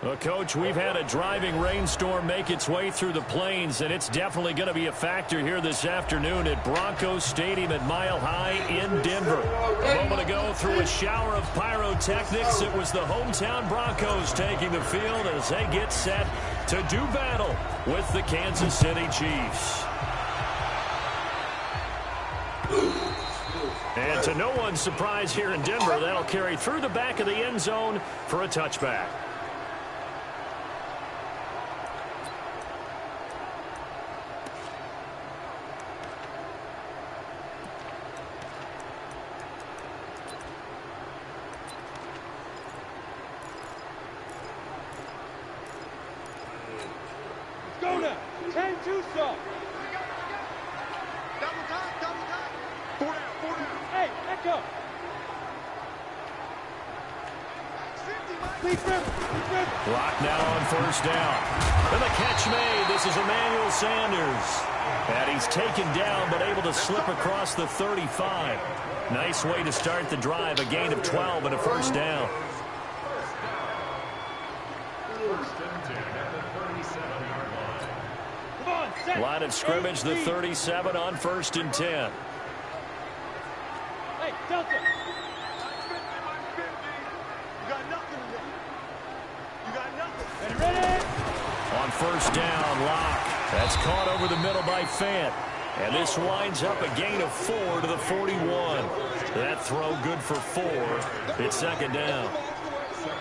Well, Coach, we've had a driving rainstorm make its way through the plains, and it's definitely going to be a factor here this afternoon at Broncos Stadium at Mile High in Denver. A moment ago, through a shower of pyrotechnics, it was the hometown Broncos taking the field as they get set to do battle with the Kansas City Chiefs. And to no one's surprise here in Denver, that'll carry through the back of the end zone for a touchback. Go now. 10-2 stop. Double time. 4 down. Hey, echo. Block now on first down. And the catch made. This is Emmanuel Sanders. And he's taken down but able to slip across the 35. Nice way to start the drive. A gain of 12 and a first down. Line of scrimmage, the 37 on 1st and 10. Hey, Delta. You got nothing today. You got nothing. Ready? On first down, Locke. That's caught over the middle by Fant. And this winds up a gain of 4 to the 41. That throw good for 4. It's second down.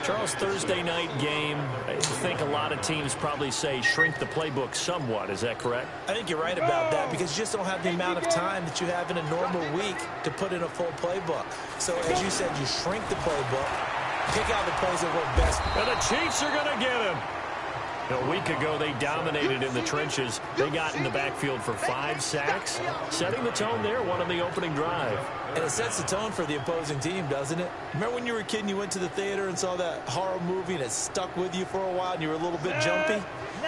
Charles, Thursday night game, I think a lot of teams probably say shrink the playbook somewhat. Is that correct? I think you're right about that because you just don't have the amount of time that you have in a normal week to put in a full playbook. So, as you said, you shrink the playbook, pick out the plays that work best. And the Chiefs are going to get him. A week ago, they dominated in the trenches. They got in the backfield for 5 sacks, setting the tone there, one on the opening drive. And it sets the tone for the opposing team, doesn't it? Remember when you were a kid and you went to the theater and saw that horror movie and it stuck with you for a while and you were a little bit jumpy?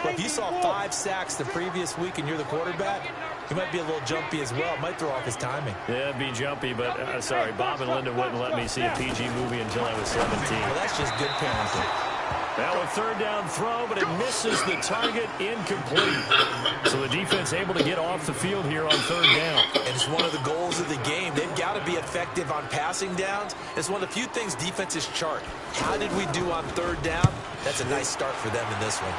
Well, if you saw 5 sacks the previous week and you're the quarterback, he might be a little jumpy as well. It might throw off his timing. Yeah, it'd be jumpy, but sorry, Bob and Linda wouldn't let me see a PG movie until I was 17. Well, that's just good parenting. Now a third down throw, but it misses the target, incomplete. So the defense able to get off the field here on third down. And it's one of the goals of the game. They've got to be effective on passing downs. It's one of the few things defenses chart. How did we do on third down? That's a nice start for them in this one.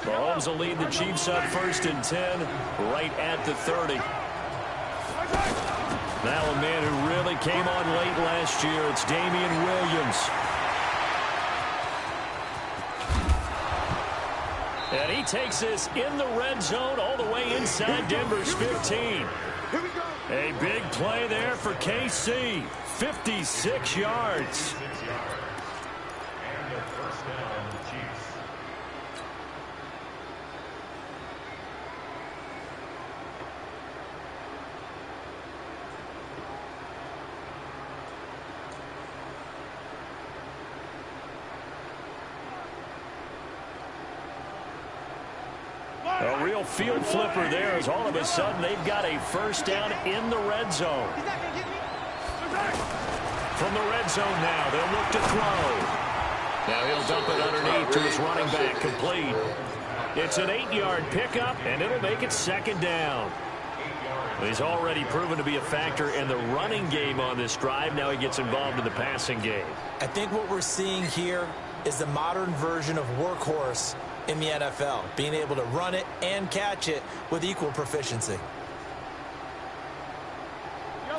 Mahomes will lead the Chiefs on 1st and 10, right at the 30. Now a man who really came on late last year, it's Damian Williams. And he takes this in the red zone all the way inside Denver's 15. A big play there for KC, 56 yards. A real field flipper there as all of a sudden they've got a first down in the red zone. From the red zone now, they'll look to throw. Now he'll dump it underneath to his running back, complete. It's an 8-yard pickup, and it'll make it second down. He's already proven to be a factor in the running game on this drive. Now he gets involved in the passing game. I think what we're seeing here is the modern version of workhorse in the NFL, being able to run it and catch it with equal proficiency.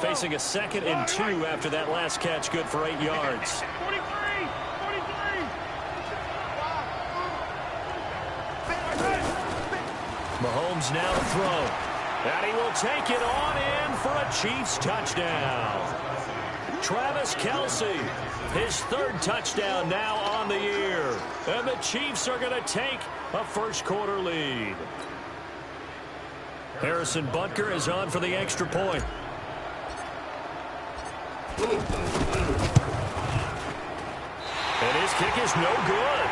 Facing a 2nd and 2 after that last catch, good for 8 yards. Mahomes now to throw. And he will take it on in for a Chiefs touchdown. Travis Kelce, his 3rd touchdown now on the year. And the Chiefs are going to take a first-quarter lead. Harrison Butker is on for the extra point. His kick is no good.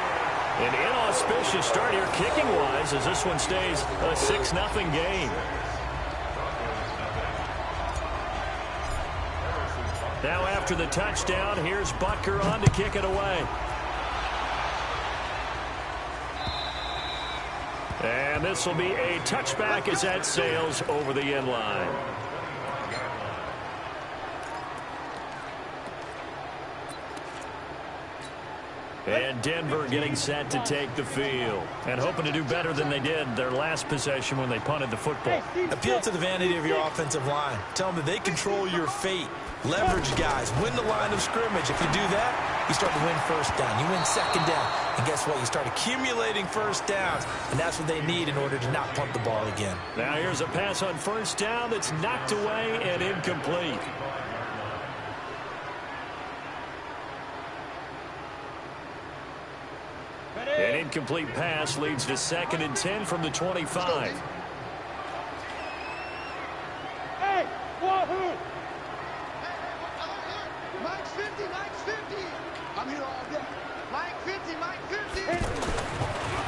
An inauspicious start here kicking-wise as this one stays a 6-0 game. Now after the touchdown, here's Butker on to kick it away. And this will be a touchback as that sails over the end line. And Denver getting set to take the field and hoping to do better than they did their last possession when they punted the football. Appeal to the vanity of your offensive line. Tell them that they control your fate. Leverage guys. Win the line of scrimmage. If you do that, you start to win first down. You win second down. And guess what? You start accumulating first downs. And that's what they need in order to not punt the ball again. Now here's a pass on first down that's knocked away and incomplete. An incomplete pass leads to 2nd and 10 from the 25. Hey, wahoo! Mike 50, Mike 50. I'm here all day. Mike 50, Mike 50.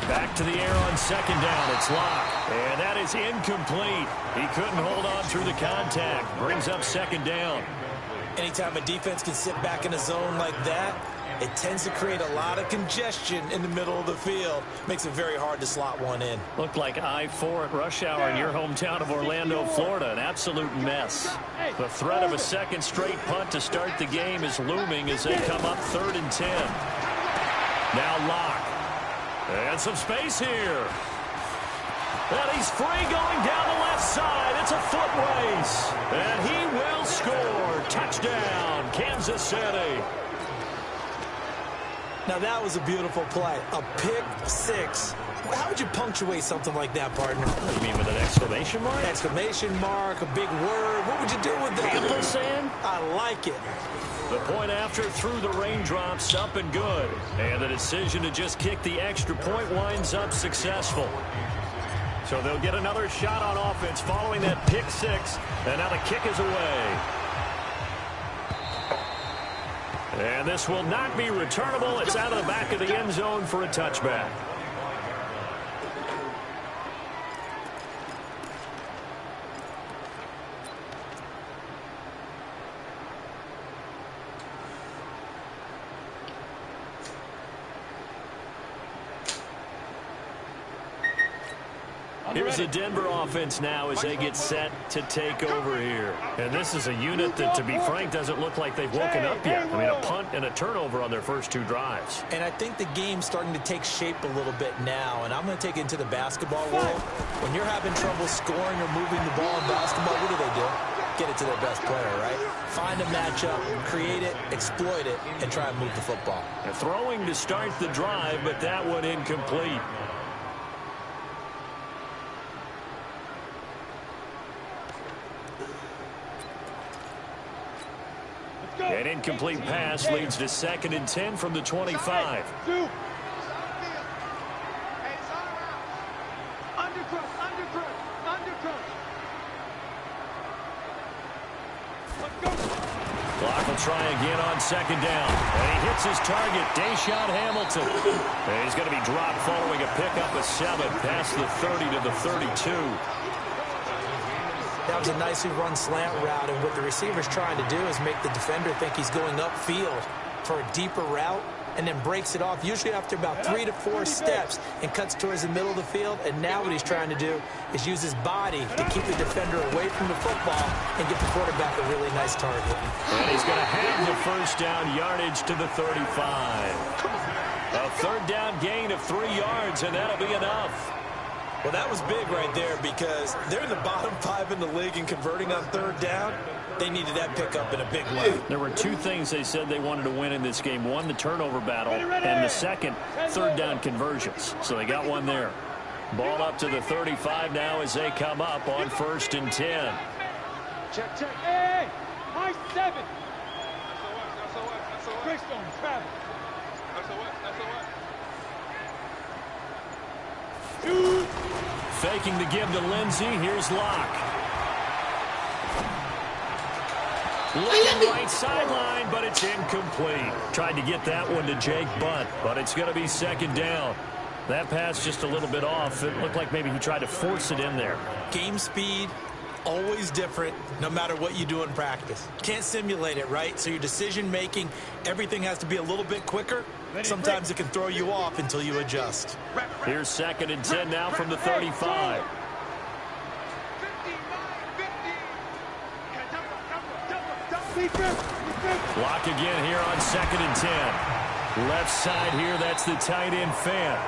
Back to the air on 2nd down. It's Locke. And that is incomplete. He couldn't hold on through the contact. Brings up 2nd down. Anytime a defense can sit back in a zone like that, it tends to create a lot of congestion in the middle of the field. Makes it very hard to slot one in. Looked like I-4 at rush hour in your hometown of Orlando, Florida. An absolute mess. The threat of a second straight punt to start the game is looming as they come up 3rd and 10. Now Locke. And some space here. And he's free going down the left side. It's a foot race. And he will score. Touchdown, Kansas City. Now, that was a beautiful play. A pick six. How would you punctuate something like that, partner? What do you mean, with an exclamation mark? Exclamation mark, a big word. What would you do with that? Ampersand? I like it. The point after through the raindrops, up and good. And the decision to just kick the extra point winds up successful. So they'll get another shot on offense following that pick six. And now the kick is away. And this will not be returnable. It's out of the back of the end zone for a touchback. Here's the Denver offense now as they get set to take over here. And this is a unit that, to be frank, doesn't look like they've woken up yet. I mean, a punt and a turnover on their first 2 drives. And I think the game's starting to take shape a little bit now. And I'm going to take it into the basketball world. When you're having trouble scoring or moving the ball in basketball, what do? Get it to their best player, right? Find a matchup, create it, exploit it, and try and move the football. And throwing to start the drive, but that one incomplete. An incomplete pass leads to 2nd and 10 from the 25. Clock will try again on 2nd down. And he hits his target, Deshaun Hamilton. And he's going to be dropped following a pickup of 7 past the 30 to the 32. That was a nicely run slant route, and what the receiver's trying to do is make the defender think he's going upfield for a deeper route and then breaks it off, usually after about 3 to 4 steps, and cuts towards the middle of the field. And now what he's trying to do is use his body to keep the defender away from the football and get the quarterback a really nice target. And he's going to have the first down yardage to the 35. A 3rd down gain of 3 yards, and that'll be enough. Well, that was big right there because they're in the bottom 5 in the league and converting on 3rd down. They needed that pickup in a big way. There were 2 things they said they wanted to win in this game. One, the turnover battle, and the second, 3rd down conversions. So they got one there. Ball up to the 35 now as they come up on 1st and 10. Check, check. Hey, high 7. Greystone, Travis. Faking the give to Lindsey. Here's Locke. Looking right sideline, but it's incomplete. Tried to get that one to Jake Butt, but it's going to be second down. That pass just a little bit off. It looked like maybe he tried to force it in there. Game speed, always different, no matter what you do in practice. Can't simulate it, right? So your decision-making, everything has to be a little bit quicker. Sometimes it can throw you off until you adjust. Here's 2nd and 10 now from the 35. Block again here on 2nd and 10. Left side here, that's the tight end Fant.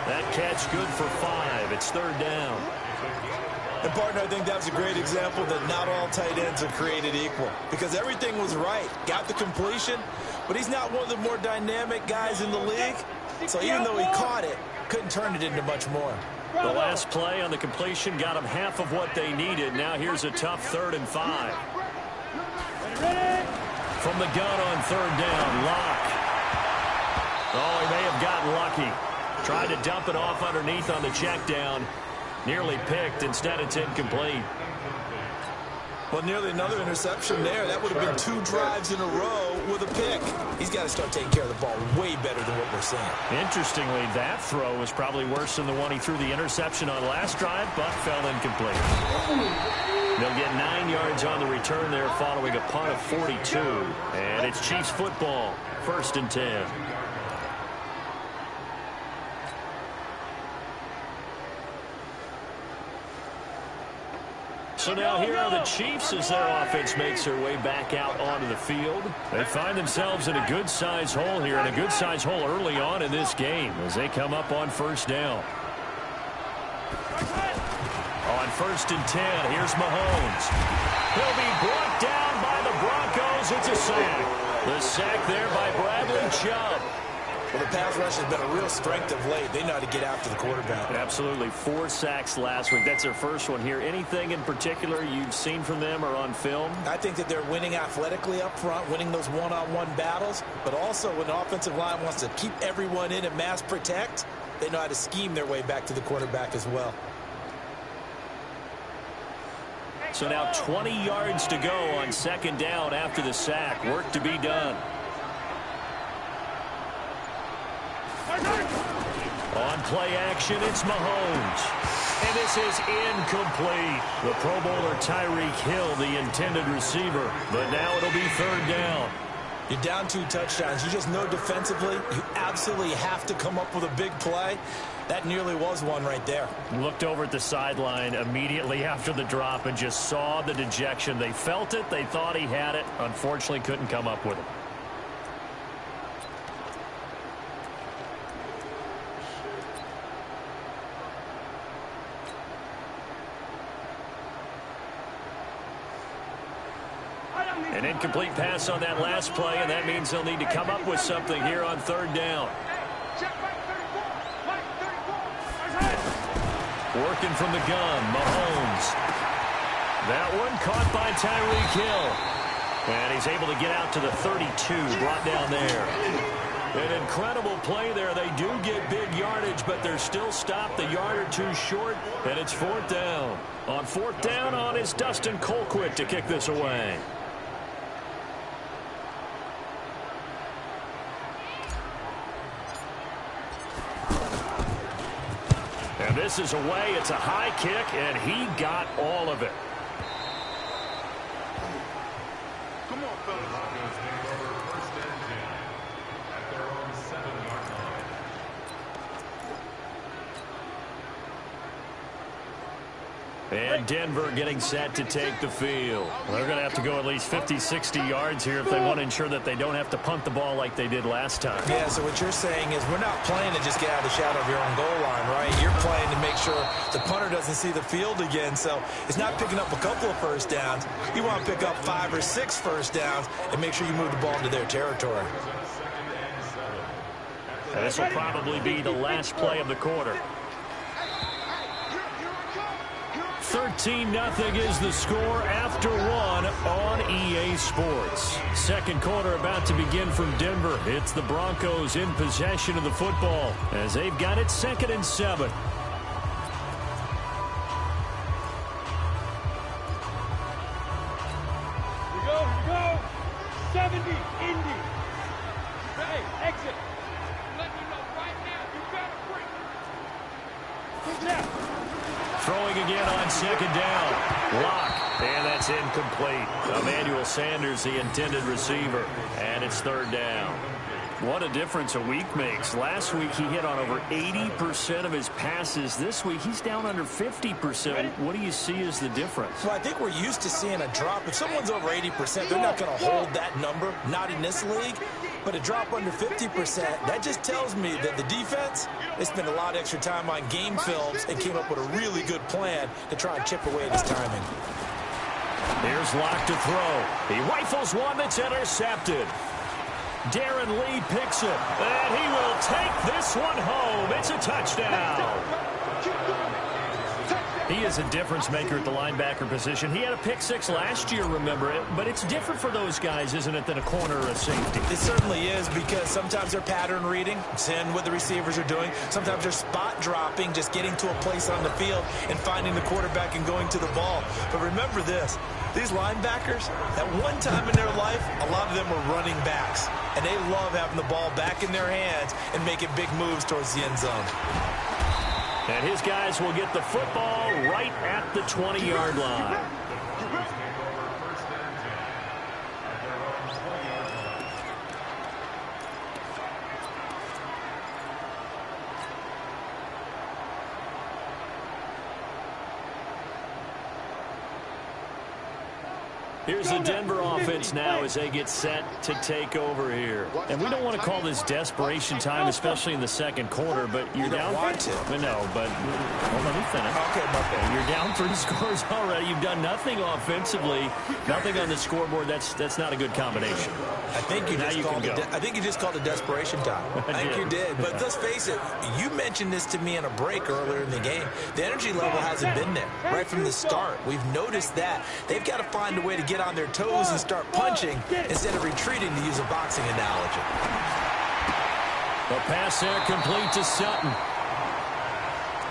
That catch good for 5. It's 3rd down. And, partner, I think that was a great example that not all tight ends are created equal, because everything was right. Got the completion, but he's not one of the more dynamic guys in the league. So even though he caught it, couldn't turn it into much more. The last play on the completion got him half of what they needed. Now here's a tough 3rd and 5. From the gun on 3rd down, Locke. Oh, he may have gotten lucky. Tried to dump it off underneath on the check down. Nearly picked. Instead, it's incomplete. Well, nearly another interception there. That would have been 2 drives in a row with a pick. He's got to start taking care of the ball way better than what we're seeing. Interestingly, that throw was probably worse than the one he threw the interception on last drive, but fell incomplete. They'll get 9 yards on the return there following a punt of 42. And it's Chiefs football, 1st and 10. So now here are the Chiefs as their offense makes their way back out onto the field. They find themselves in a good-sized hole here, and a good-sized hole early on in this game as they come up on 1st down. On 1st and 10, here's Mahomes. He'll be brought down by the Broncos. It's a sack. The sack there by Bradley Chubb. Well, the pass rush has been a real strength of late. They know how to get after the quarterback. Absolutely. 4 sacks last week. That's their first one here. Anything in particular you've seen from them or on film? I think that they're winning athletically up front, winning those one-on-one battles, but also when the offensive line wants to keep everyone in and mass protect, they know how to scheme their way back to the quarterback as well. So now 20 yards to go on 2nd down after the sack. Work to be done. On play action, it's Mahomes. And this is incomplete. The Pro Bowler Tyreek Hill, the intended receiver. But now it'll be 3rd down. You're down 2 touchdowns. You just know defensively you absolutely have to come up with a big play. That nearly was one right there. Looked over at the sideline immediately after the drop and just saw the dejection. They felt it. They thought he had it. Unfortunately, couldn't come up with it. An incomplete pass on that last play, and that means they'll need to come up with something here on 3rd down. Working from the gun, Mahomes. That one caught by Tyreek Hill. And he's able to get out to the 32, brought down there. An incredible play there. They do get big yardage, but they're still stopped a yard or 2 short, and it's 4th down. On 4th down is Dustin Colquitt to kick this away. And this is away. It's a high kick, and he got all of it. Come on, fellas. And Denver getting set to take the field. They're going to have to go at least 50, 60 yards here if they want to ensure that they don't have to punt the ball like they did last time. Yeah, so what you're saying is we're not playing to just get out of the shadow of your own goal line, right? You're playing to make sure the punter doesn't see the field again. So it's not picking up a couple of first downs. You want to pick up 5 or 6 first downs and make sure you move the ball into their territory. And this will probably be the last play of the quarter. 13-0 is the score after 1 on EA Sports. Second quarter about to begin from Denver. It's the Broncos in possession of the football as they've got it 2nd and 7. We go. Throwing again on second down. Lock. And that's incomplete. Emmanuel Sanders, the intended receiver. And it's third down. What a difference a week makes. Last week he hit on over 80% of his passes. This week he's down under 50%. What do you see as the difference? Well, I think we're used to seeing a drop. If someone's over 80%, they're not going to hold that number. Not in this league. But a drop under 50%, that just tells me that the defense, they spent a lot of extra time on game films and came up with a really good plan to try and chip away at his timing. Here's Locke to throw. He rifles one that's intercepted. Darren Lee picks it, and he will take this one home. It's a touchdown. He is a difference maker at the linebacker position. He had a pick six last year, remember it, but it's different for those guys, isn't it, than a corner or a safety? It certainly is, because sometimes they're pattern reading, seeing what the receivers are doing. Sometimes they're spot dropping, just getting to a place on the field and finding the quarterback and going to the ball. But remember this, these linebackers, at one time in their life, a lot of them were running backs, and they love having the ball back in their hands and making big moves towards the end zone. And his guys will get the football right at the 20-yard line. Here's the Denver offense now as they get set to take over here. And we don't want to call this desperation time, especially in the second quarter, but you're down. Want to. No, but well, let me finish. Okay. You're down 3 scores already. You've done nothing offensively, nothing on the scoreboard. That's not a good combination. I think you just called it desperation time. I think you did. But let's face it, you mentioned this to me in a break earlier in the game. The energy level hasn't been there right from the start. We've noticed that. They've got to find a way to get on their toes and start punching instead of retreating, to use a boxing analogy. The pass there complete to Sutton.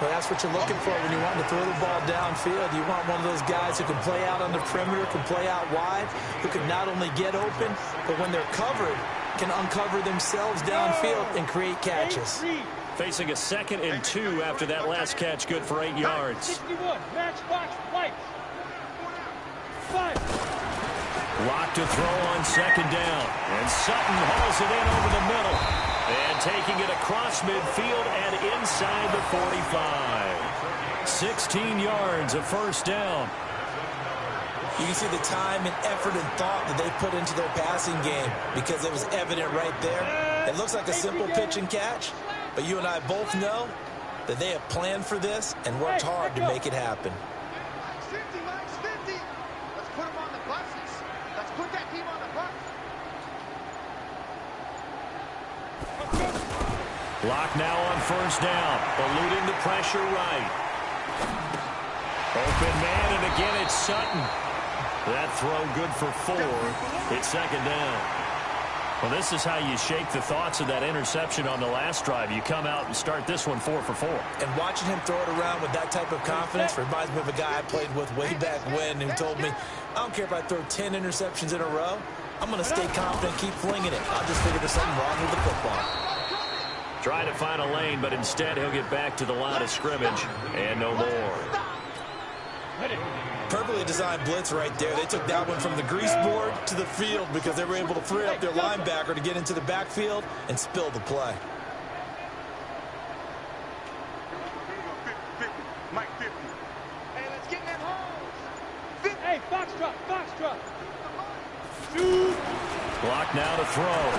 Well, that's what you're looking for when you want to throw the ball downfield. You want one of those guys who can play out on the perimeter, can play out wide, who can not only get open, but when they're covered, can uncover themselves downfield and create catches. Facing a 2nd and 2 after that last catch, good for 8 yards. 61, match box, lights. 5. Lock to throw on 2nd down. And Sutton hauls it in over the middle. And taking it across midfield and inside the 45. 16 yards of first down. You can see the time and effort and thought that they put into their passing game, because it was evident right there. It looks like a simple pitch and catch, but you and I both know that they have planned for this and worked hard to make it happen. Lock now on first down, eluding the pressure right. Open man, and again it's Sutton. That throw good for 4. It's 2nd down. Well, this is how you shake the thoughts of that interception on the last drive. You come out and start this one 4 for 4. And watching him throw it around with that type of confidence reminds me of a guy I played with way back when who told me, I don't care if I throw 10 interceptions in a row. I'm going to stay confident, keep flinging it. I'll just figure there's something wrong with the football. Trying to find a lane, but instead he'll get back to the line of scrimmage and no more. Perfectly designed blitz right there. They took that one from the grease board to the field because they were able to free up their linebacker to get into the backfield and spill the play. Mike 50. Hey, let's get in that hole. Hey, foxtrot. Shoot. Block now to throw.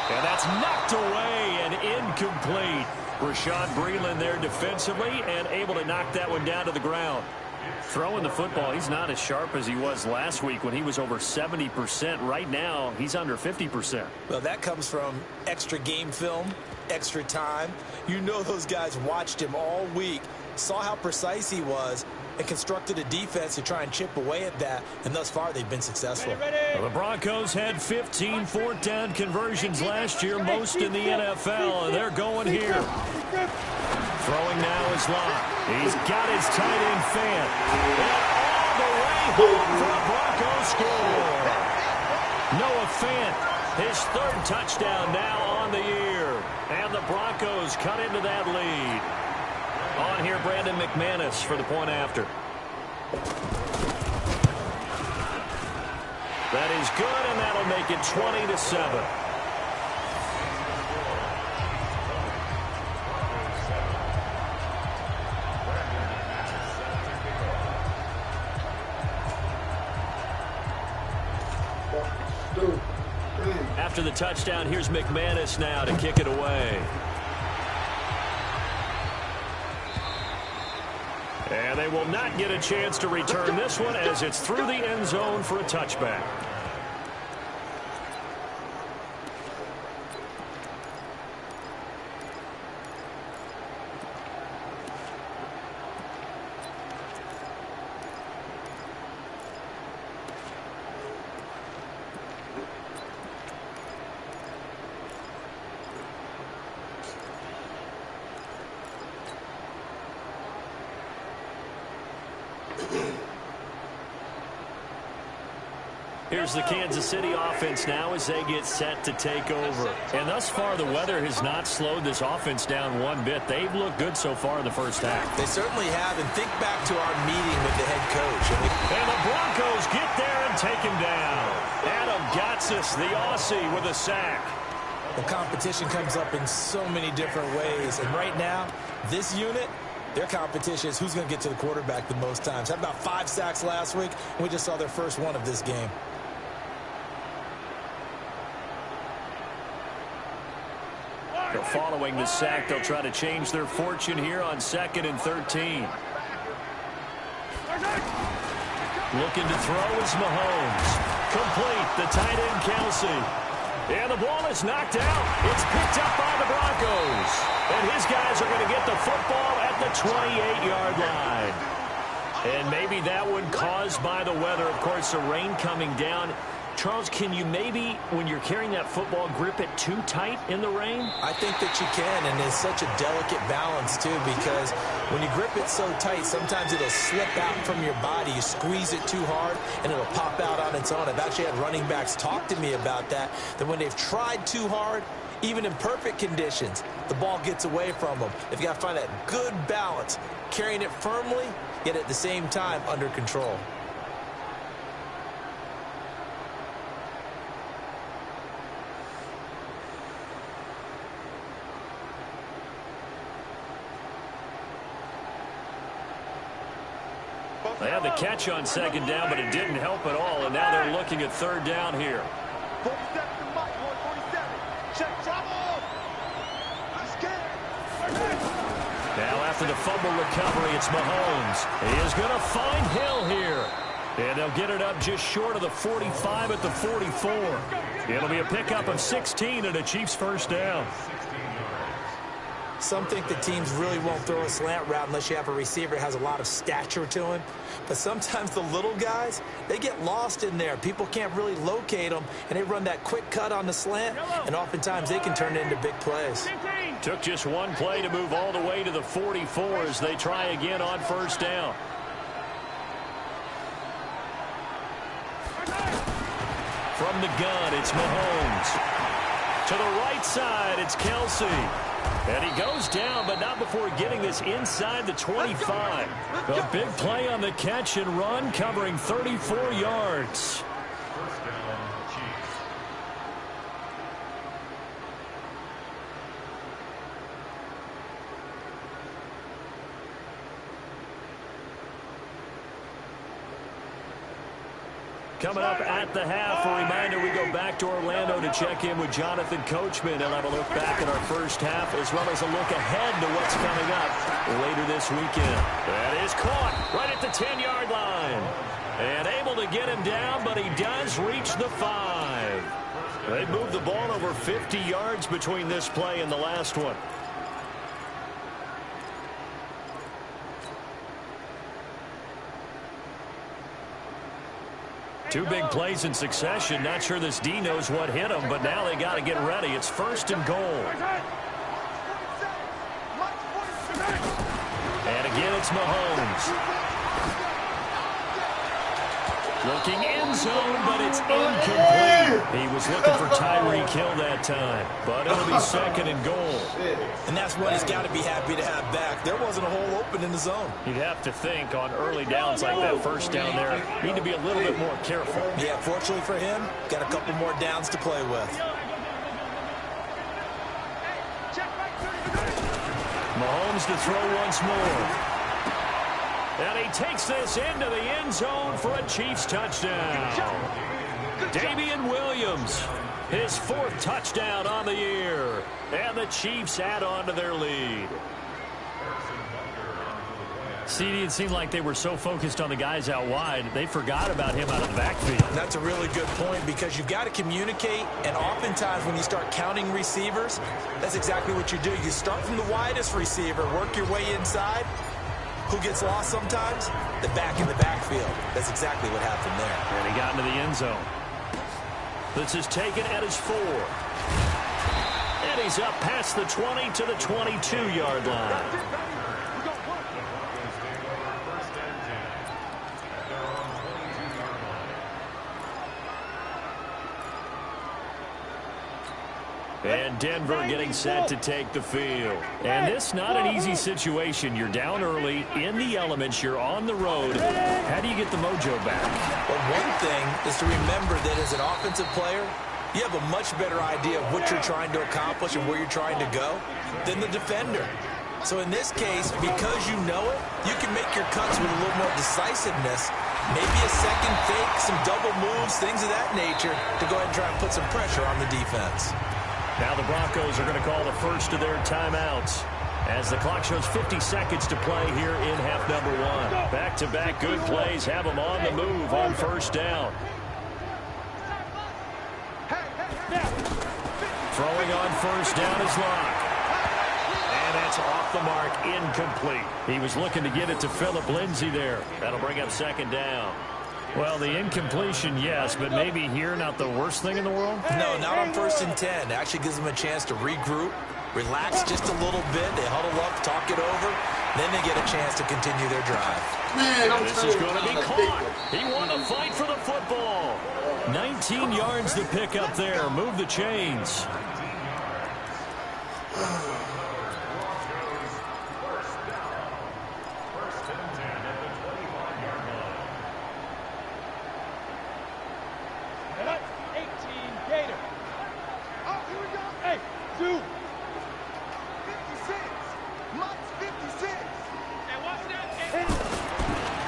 And that's knocked away and incomplete. Rashad Breeland there defensively and able to knock that one down to the ground. Throwing the football, he's not as sharp as he was last week when he was over 70%. Right now, he's under 50%. Well, that comes from extra game film, extra time. You know those guys watched him all week, saw how precise he was, and constructed a defense to try and chip away at that, and thus far they've been successful. Well, the Broncos had 15 fourth-down conversions last year, most in the NFL, and they're going here. Throwing now is Locke. He's got his tight end Fant. And all the way home for a Broncos score. Noah Fant, his 3rd touchdown now on the year. And the Broncos cut into that lead. On here, Brandon McManus for the point after. That is good, and that'll make it 20-7. After the touchdown, here's McManus now to kick it away. And they will not get a chance to return this one as it's through the end zone for a touchback. Here's the Kansas City offense now as they get set to take over. And thus far, the weather has not slowed this offense down one bit. They've looked good so far in the first half. They certainly have. And think back to our meeting with the head coach. And the Broncos get there and take him down. Adam Gotsis, the Aussie, with a sack. The competition comes up in so many different ways. And right now, this unit, their competition is who's going to get to the quarterback the most times. Had about 5 sacks last week, and we just saw their first one of this game. Following the sack, they'll try to change their fortune here on 2nd and 13. Looking to throw is Mahomes. Complete, the tight end Kelsey. And the ball is knocked out. It's picked up by the Broncos. And his guys are going to get the football at the 28-yard line. And maybe that one caused by the weather. Of course, the rain coming down. Charles, can you maybe, when you're carrying that football, grip it too tight in the rain? I think that you can, and it's such a delicate balance, too, because when you grip it so tight, sometimes it'll slip out from your body. You squeeze it too hard, and it'll pop out on its own. I've actually had running backs talk to me about that when they've tried too hard, even in perfect conditions, the ball gets away from them. They've got to find that good balance, carrying it firmly, yet at the same time under control. They had the catch on 2nd down, but it didn't help at all, and now they're looking at 3rd down here. 47 to Mike, 47. Check trouble. Now after the fumble recovery, it's Mahomes. He is going to find Hill here. And they'll get it up just short of the 45 at the 44. It'll be a pickup of 16 and a Chiefs first down. Some think the teams really won't throw a slant route unless you have a receiver that has a lot of stature to him. But sometimes the little guys, they get lost in there. People can't really locate them, and they run that quick cut on the slant, and oftentimes they can turn it into big plays. Took just one play to move all the way to the 44 as they try again on 1st down. From the gun, it's Mahomes. To the right side, it's Kelsey. And he goes down, but not before getting this inside the 25. A big play on the catch and run, covering 34 yards. Coming up at the half, a reminder we go back to Orlando to check in with Jonathan Coachman and have a look back at our first half as well as a look ahead to what's coming up later this weekend. That is caught right at the 10-yard line. And able to get him down, but he does reach the 5. They moved the ball over 50 yards between this play and the last one. Two big plays in succession. Not sure this D knows what hit him, but now they got to get ready. It's 1st and goal. And again, it's Mahomes. Looking end zone, but it's incomplete. He was looking for Tyreek Hill that time, but it'll be second and goal. And that's what he's got to be happy to have back. There wasn't a hole open in the zone. You'd have to think on early downs like that first down there, need to be a little bit more careful. Yeah, fortunately for him, got a couple more downs to play with. Mahomes to throw once more. And he takes this into the end zone for a Chiefs touchdown. Damian Williams, his 4th touchdown on the year. And the Chiefs add on to their lead. CD, it seemed like they were so focused on the guys out wide, they forgot about him out of the backfield. That's a really good point because you've got to communicate, and oftentimes when you start counting receivers, that's exactly what you do. You start from the widest receiver, work your way inside. Who gets lost sometimes? The back in the backfield. That's exactly what happened there. And he got into the end zone. This is taken at his 4. And he's up past the 20 to the 22-yard line. And Denver getting set to take the field. And this not an easy situation. You're down early, in the elements, you're on the road. How do you get the mojo back? Well, one thing is to remember that as an offensive player, you have a much better idea of what you're trying to accomplish and where you're trying to go than the defender. So in this case, because you know it, you can make your cuts with a little more decisiveness. Maybe a second fake, some double moves, things of that nature to go ahead and try and put some pressure on the defense. Now the Broncos are going to call the first of their timeouts as the clock shows 50 seconds to play here in half number 1. Back-to-back good plays have them on the move on first down. Throwing on first down is Locke. And that's off the mark, incomplete. He was looking to get it to Phillip Lindsay there. That'll bring up second down. Well, the incompletion, yes, but maybe here not the worst thing in the world? No, not on 1st and 10. It actually gives them a chance to regroup, relax just a little bit. They huddle up, talk it over. Then they get a chance to continue their drive. This is going to be caught. He won the fight for the football. 19 yards to pick up there. Move the chains.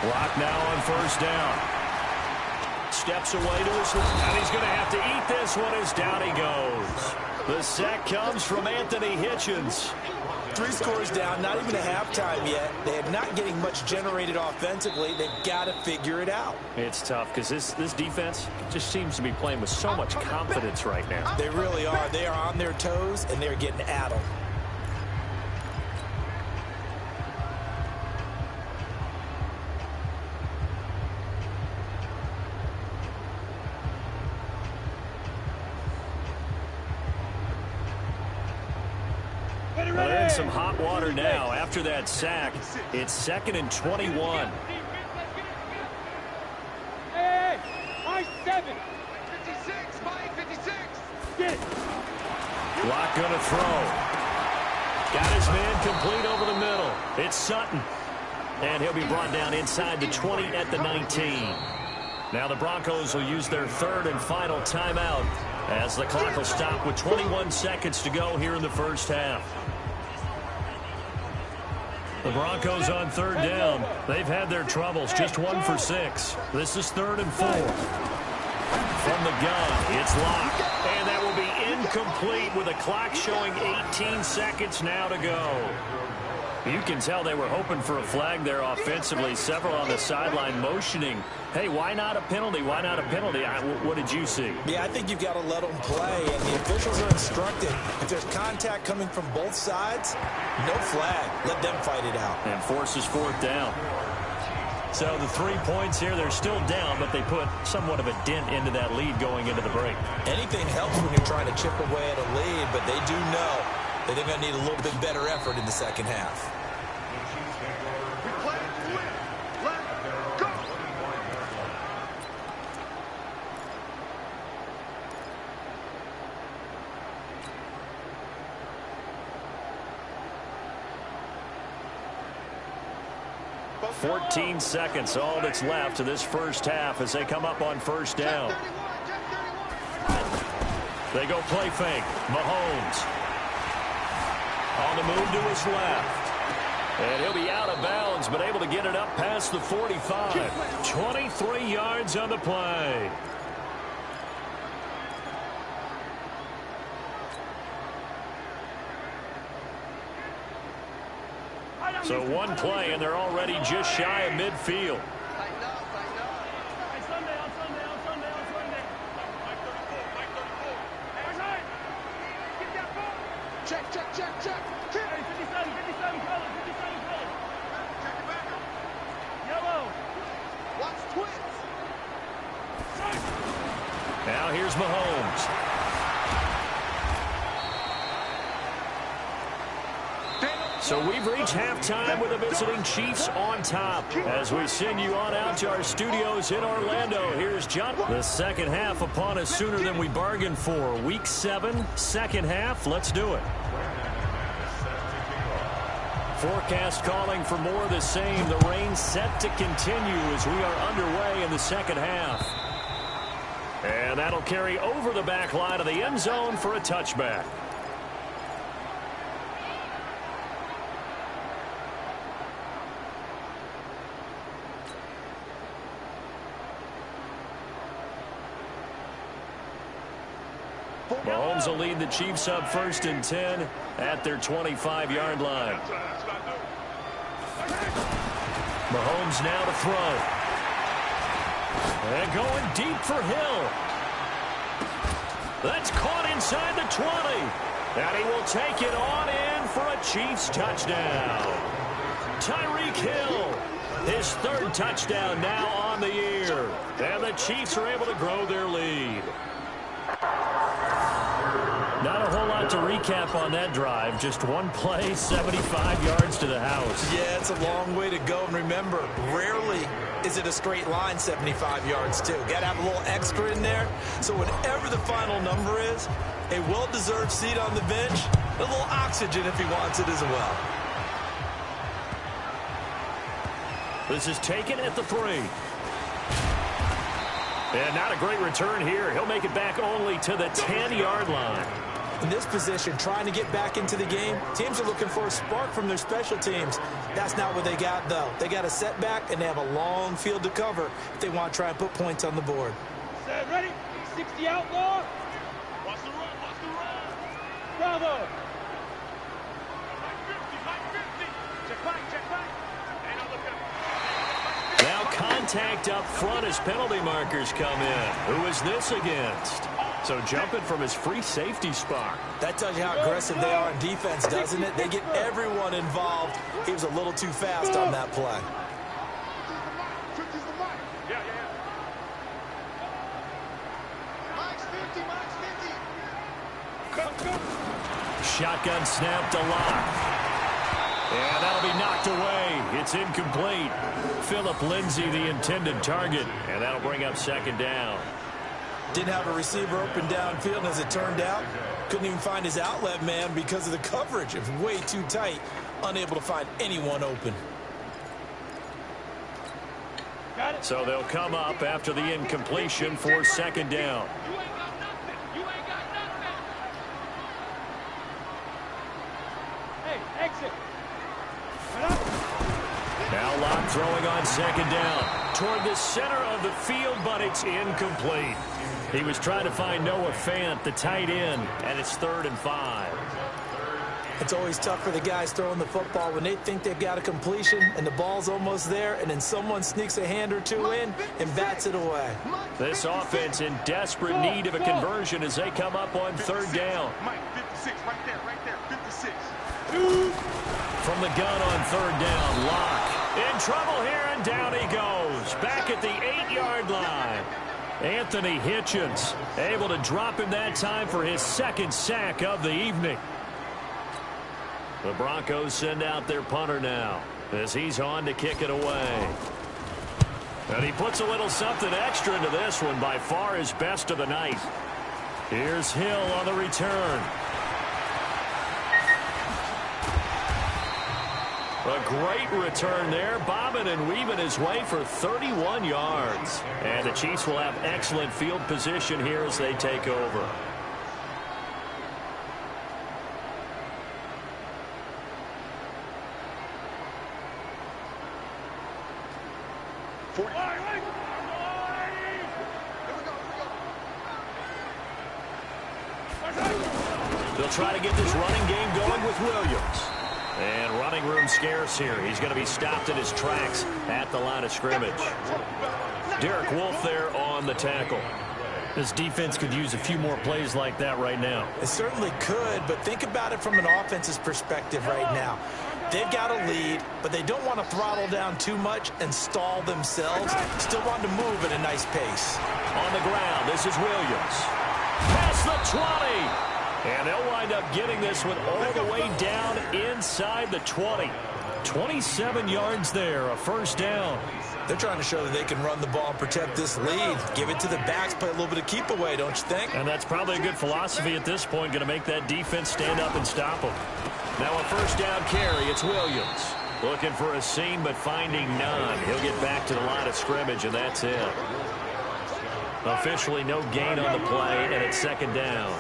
Clock now on first down. Steps away to his left, and he's going to have to eat this one as down he goes. The sack comes from Anthony Hitchens. 3 scores down, not even a halftime yet. They are not getting much generated offensively. They've got to figure it out. It's tough because this defense just seems to be playing with so much confidence right now. They really are. They are on their toes, and they're getting at them. They're in some hot water now after that sack. It's 2nd and 21. Hey, I-7. 56, Mike, 56. Get it. Locke going to throw. Got his man complete over the middle. It's Sutton. And he'll be brought down inside the 20 at the 19. Now the Broncos will use their 3rd and final timeout as the clock will stop with 21 seconds to go here in the first half. The Broncos on 3rd down. They've had their troubles, just 1 for 6. This is 3rd and 4. From the gun, it's Locke. And that will be incomplete with the clock showing 18 seconds now to go. You can tell they were hoping for a flag there offensively. Several on the sideline motioning, hey, why not a penalty? Why not a penalty? What did you see? Yeah, I think you've got to let them play, and the officials are instructed. If there's contact coming from both sides, no flag. Let them fight it out. And forces 4th down. So the 3 points here, they're still down, but they put somewhat of a dent into that lead going into the break. Anything helps when you're trying to chip away at a lead, but they do know that they're going to need a little bit better effort in the second half. 14 seconds, all that's left of this first half as they come up on first down. They go play fake. Mahomes on the move to his left. And he'll be out of bounds, but able to get it up past the 45. 23 yards on the play. So one play, and they're already just shy of midfield. Check, check, check, check. 57 colors. Check it back up. Yellow. Watch twins. Now here's Mahomes. So we've reached halftime with the visiting Chiefs on top. As we send you on out to our studios in Orlando, here's John. The second half upon us sooner than we bargained for. Week 7, second half. Let's do it. Forecast calling for more of the same. The rain set to continue as we are underway in the second half. And that'll carry over the back line of the end zone for a touchback. Mahomes will lead the Chiefs up 1st and 10 at their 25-yard line. Mahomes now to throw. And going deep for Hill. That's caught inside the 20. And he will take it on in for a Chiefs touchdown. Tyreek Hill, his 3rd touchdown now on the year. And the Chiefs are able to grow their lead. Not a whole lot to recap on that drive. Just one play, 75 yards to the house. Yeah, it's a long way to go. And remember, rarely is it a straight line 75 yards, too. Got to have a little extra in there. So whatever the final number is, a well-deserved seat on the bench, a little oxygen if he wants it as well. This is taken at the 3. And not a great return here. He'll make it back only to the 10-yard line. In this position, trying to get back into the game, teams are looking for a spark from their special teams. That's not what they got, though. They got a setback, and they have a long field to cover if they want to try and put points on the board. Set, ready? 60 outlaw. Watch the run, watch the run. Bravo. Check back. Now contact up front as penalty markers come in. Who is this against? So jumping from his free safety spot. That tells you how aggressive they are on defense, doesn't it? They get everyone involved. He was a little too fast on that play. Yeah. Max 50. Shotgun snap to Lock. And that'll be knocked away. It's incomplete. Phillip Lindsay, the intended target. And that'll bring up 2nd down. Didn't have a receiver open downfield, as it turned out. Couldn't even find his outlet man because of the coverage. It was way too tight. Unable to find anyone open. So they'll come up after the incompletion for 2nd down. Hey, exit. Now Lock throwing on 2nd down. Toward the center of the field, but it's incomplete. He was trying to find Noah Fant, the tight end, and it's 3rd and 5. It's always tough for the guys throwing the football when they think they've got a completion and the ball's almost there, and then someone sneaks a hand or two in and bats it away. This offense in desperate need of a conversion as they come up on 3rd down. Mike, 56, right there, 56. From the gun on 3rd down, Lock in trouble here, and down he goes. Back at the 8-yard line. Anthony Hitchens able to drop him that time for his 2nd sack of the evening. The Broncos send out their punter now as he's on to kick it away. And he puts a little something extra into this one, by far his best of the night. Here's Hill on the return. A great return there, bobbing and weaving his way for 31 yards. And the Chiefs will have excellent field position here as they take over. They'll try to get this running game going with Williams. And running room scarce here. He's going to be stopped in his tracks at the line of scrimmage. Derek Wolfe there on the tackle. This defense could use a few more plays like that right now. It certainly could, but think about it from an offense's perspective right now. They've got a lead, but they don't want to throttle down too much and stall themselves. Still want to move at a nice pace. On the ground, this is Williams. Past the 20. And they'll wind up getting this one all the way down inside the 20. 27 yards there, a first down. They're trying to show that they can run the ball and protect this lead. Give it to the backs, play a little bit of keep away, don't you think? And that's probably a good philosophy at this point, going to make that defense stand up and stop them. Now a first down carry, it's Williams. Looking for a seam, but finding none. He'll get back to the line of scrimmage, and that's it. Officially no gain on the play, and it's second down.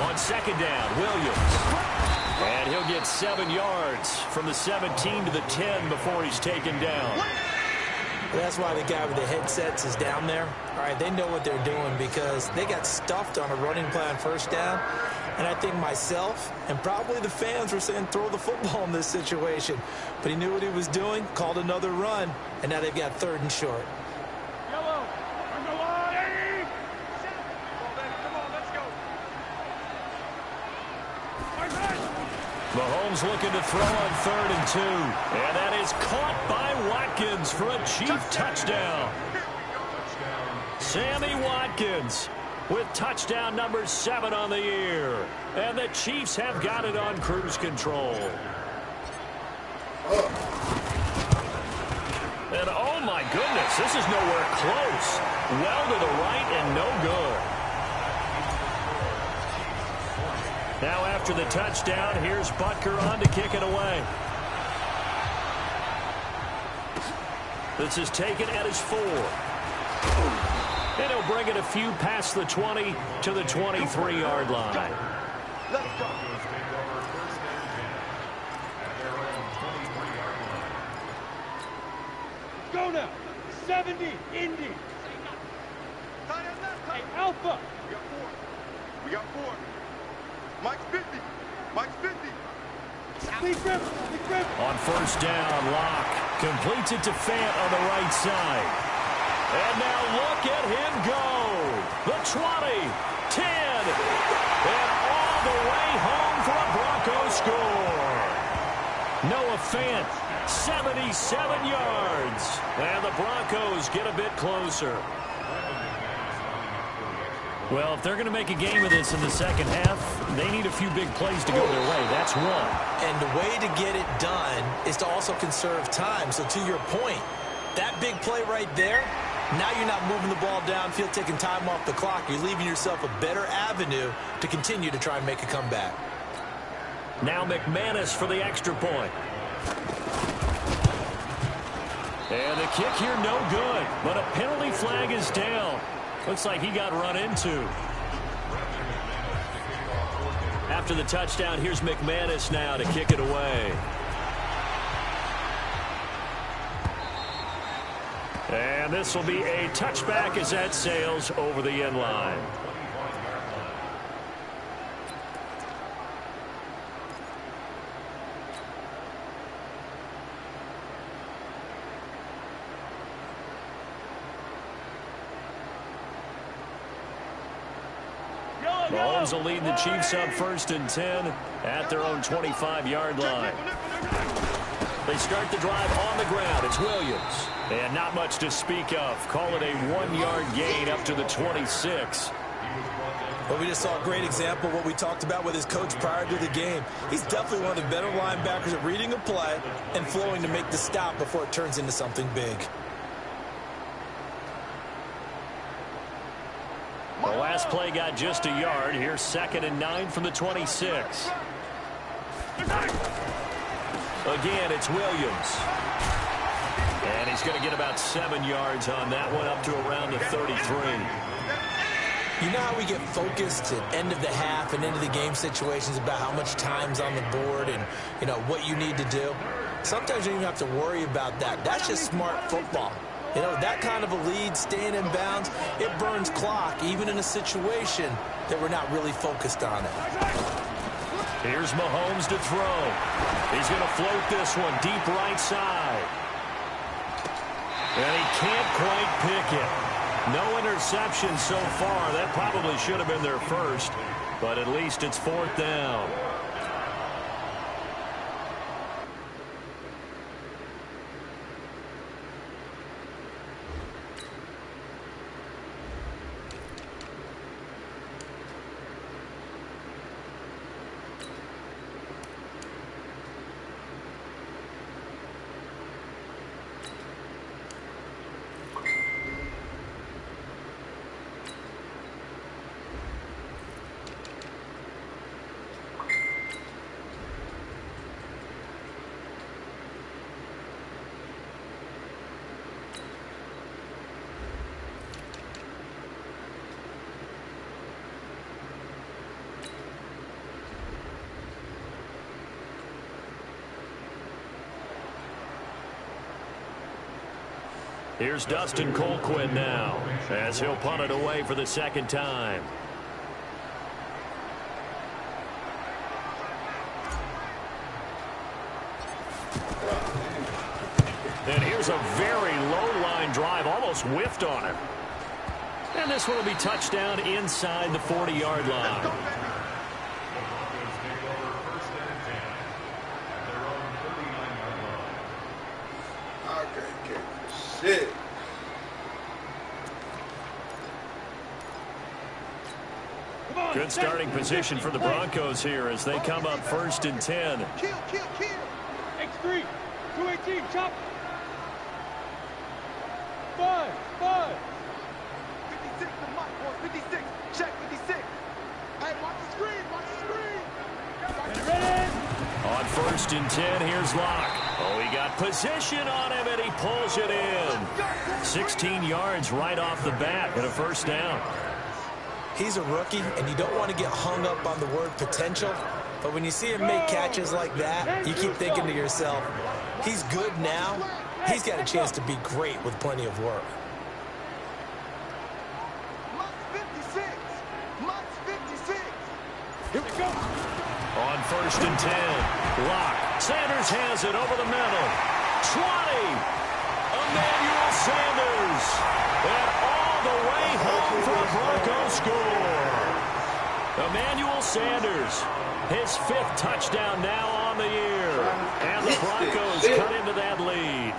On second down, Williams. And he'll get 7 yards from the 17 to the 10 before he's taken down. That's why the guy with the headsets is down there. All right, they know what they're doing because they got stuffed on a running play on first down. And I think myself and probably the fans were saying throw the football in this situation. But he knew what he was doing, called another run, and now they've got third and short. Mahomes looking to throw on 3rd and 2. And that is caught by Watkins for a Chief touchdown. Sammy Watkins with touchdown number 7 on the year. And the Chiefs have got it on cruise control. And oh my goodness, this is nowhere close. Well to the right and no good. Now after the touchdown, here's Butker on to kick it away. This is taken at his 4. And he'll bring it a few past the 20 to the 23-yard line. Let's go. Go now. 70, Indy. Hey, Alpha. We got 4. Mike's 50. Mike's 50. Big grip. On first down, Locke completes it to Fant on the right side. And now look at him go. The 20, 10, and all the way home for a Broncos score. Noah Fant, 77 yards. And the Broncos get a bit closer. Well, if they're going to make a game of this in the second half, they need a few big plays to go their way. That's one. And the way to get it done is to also conserve time. So to your point, that big play right there, now you're not moving the ball downfield, taking time off the clock. You're leaving yourself a better avenue to continue to try and make a comeback. Now McManus for the extra point. And the kick here no good, but a penalty flag is down. Looks like he got run into. After the touchdown, here's McManus now to kick it away. And this will be a touchback as that sails over the end line. Mahomes will lead the Chiefs up 1st and 10 at their own 25-yard line. They start the drive on the ground. It's Williams. And not much to speak of. Call it a 1-yard gain up to the 26. Well, we just saw a great example of what we talked about with his coach prior to the game. He's definitely one of the better linebackers at reading a play and flowing to make the stop before it turns into something big. The last play got just a yard. Here's 2nd and 9 from the 26. Again, it's Williams. And he's going to get about 7 yards on that one, up to around the 33. You know how we get focused at end of the half and into the game situations about how much time's on the board and, you know, what you need to do? Sometimes you don't even have to worry about that. That's just smart football. You know, that kind of a lead, staying in bounds, it burns clock, even in a situation that we're not really focused on it. Here's Mahomes to throw. He's going to float this one deep right side. And he can't quite pick it. No interception so far. That probably should have been their first, but at least it's 4th down. Here's Dustin Colquhoun now, as he'll punt it away for the 2nd time. And here's a very low line drive, almost whiffed on it. And this one will be touchdown inside the 40-yard line. Shit. Good starting position for the Broncos here as they come up 1st and 10. Kill. X3. 218. Chop. 5. 56 to Mike, boys. 56. Check 56. Hey, watch the screen. Ready. On 1st and 10, here's Locke. Oh, he got position on him, and he pulls it in. 16 yards right off the bat and a 1st down. He's a rookie, and you don't want to get hung up on the word potential. But when you see him make catches like that, you keep thinking to yourself, he's good now. He's got a chance to be great with plenty of work. Here we go. On 1st and 10, Locke. Sanders has it over the middle. 20. Emmanuel Sanders. And all the way home for a Broncos score. Emmanuel Sanders, his 5th touchdown now on the year. And the Broncos cut into that lead.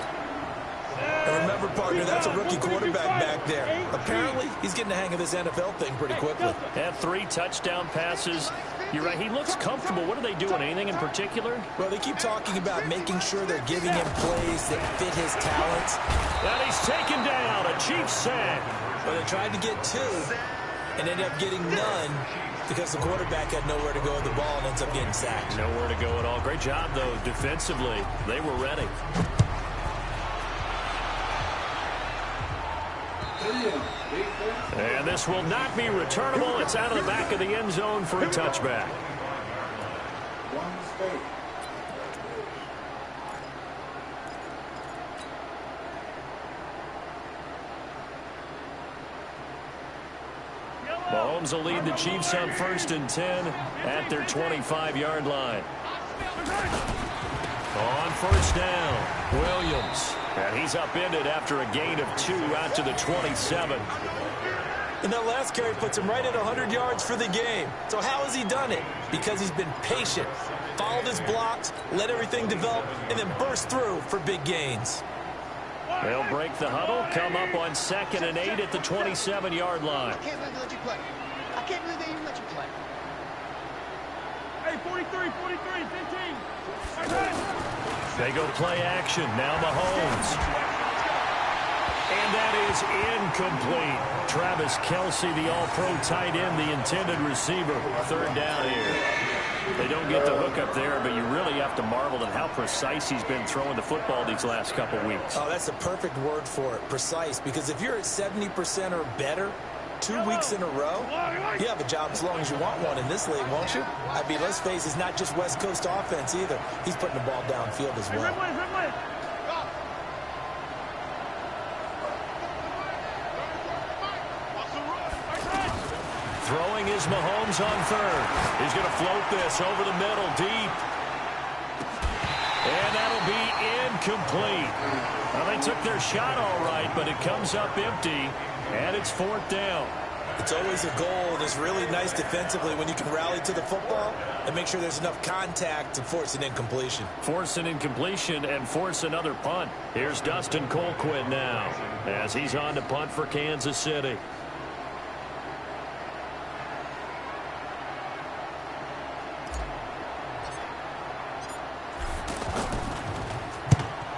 And remember, partner, that's a rookie quarterback back there. Apparently, he's getting the hang of this NFL thing pretty quickly. Had 3 touchdown passes. You're right, he looks comfortable. What are they doing? Anything in particular? Well, they keep talking about making sure they're giving him plays that fit his talents. And he's taken down, a Chiefs sack. But they tried to get 2 and ended up getting none because the quarterback had nowhere to go with the ball and ends up getting sacked. Nowhere to go at all. Great job, though, defensively. They were ready. And this will not be returnable. It's out of the back of the end zone for a touchback. Mahomes will lead the Chiefs on 1st and 10 at their 25-yard line. On 1st down, Williams. And he's upended after a gain of 2 out to the 27. And that last carry puts him right at 100 yards for the game. So how has he done it? Because he's been patient, followed his blocks, let everything develop, and then burst through for big gains. They'll break the huddle, come up on 2nd and 8 at the 27-yard line. I can't believe they let you play. I can't believe they even let you play. Hey, 43, 15. They go play action. Now Mahomes. And that is incomplete. Travis Kelce, the all-pro tight end, the intended receiver. 3rd down here. They don't get the hook up there, but you really have to marvel at how precise he's been throwing the football these last couple weeks. Oh, that's a perfect word for it, precise, because if you're at 70% or better 2 weeks in a row, you have a job as long as you want one in this league, won't you? I mean, let's face it, it's not just West Coast offense either. He's putting the ball downfield as well. Throwing is Mahomes on third. He's going to float this over the middle, deep. And that'll be incomplete. Well, they took their shot all right, but it comes up empty, and it's fourth down. It's always a goal, and it's really nice defensively when you can rally to the football and make sure there's enough contact to force an incompletion. Force an incompletion and force another punt. Here's Dustin Colquitt now as he's on to punt for Kansas City.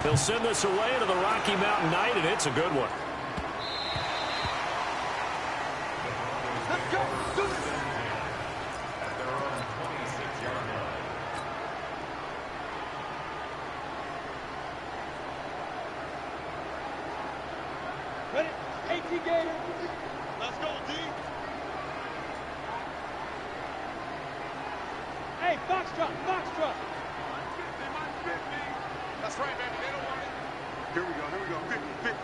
He'll send this away to the Rocky Mountain Knight, and it's a good one. Let's go. Do this. At their own 26-yard line. Ready? 18 Gator. Let's go, D. Hey, Foxtrot, Foxtrot. That's right, baby. They don't want it. Here we go. 50.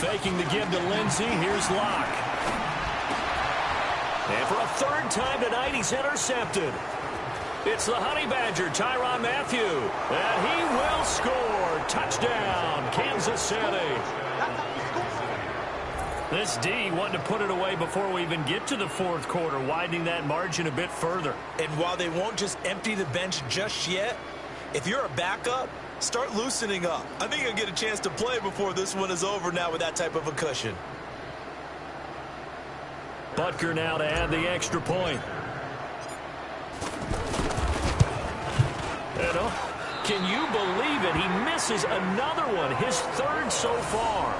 Faking the give to Lindsey. Here's Locke. And for a third time tonight, he's intercepted. It's the Honey Badger, Tyrann Mathieu. And he will score. Touchdown, Kansas City. This D wanted to put it away before we even get to the fourth quarter, widening that margin a bit further. And while they won't just empty the bench just yet, if you're a backup, start loosening up. I think you'll get a chance to play before this one is over now with that type of a cushion. Butker now to add the extra point. And, can you believe it? He misses another one, his third so far.